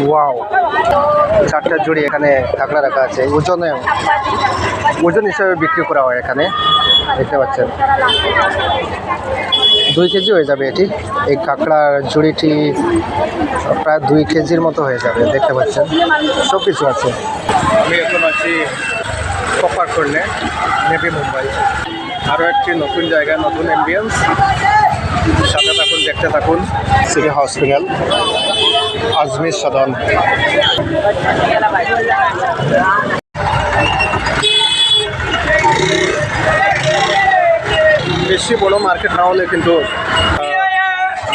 Wow, 4টা জুড়ি এখানে কাঁকড়া রাখা আছে। ওজন হিসাবে বিক্রি করা হয় এখানে, দেখতে পাচ্ছেন। 2 কেজি হয়ে যাবে এটি। এই কাঁকড়ার জুড়িটি প্রায় 2 কেজির মতো হয়ে যাবে, দেখতে পাচ্ছেন। সব কিছু আছে। আমি এখন আছি কপার কর্নে, নেভি মুম্বাই। আরও একটি নতুন জায়গা, নতুন অ্যাম্বিয়েন্স। সাথে থাকুন, দেখতে থাকুন। সিটি হসপিটাল, আজমির সদন। বেশি বড় মার্কেট না হলে কিন্তু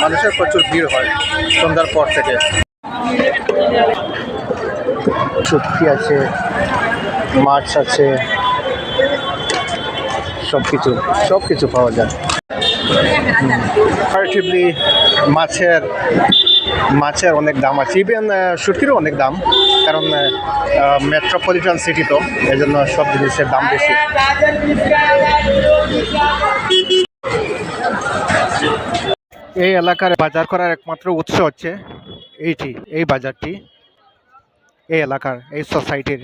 মানুষের প্রচুর ভিড় হয় সন্ধ্যার পর থেকে। শুটকি আছে, মাছ আছে, সব কিছু পাওয়া যায়। কম্পারেটিভলি মাছের অনেক দাম আছে, ইভেন শুটকিরও অনেক দাম, কারণ মেট্রোপলিটন সিটি তো, এই জন্য সব জিনিসের দাম বেশি। এই এলাকার বাজার করার একমাত্র উৎস হচ্ছে এই বাজারটি, এই এলাকার, এই সোসাইটির।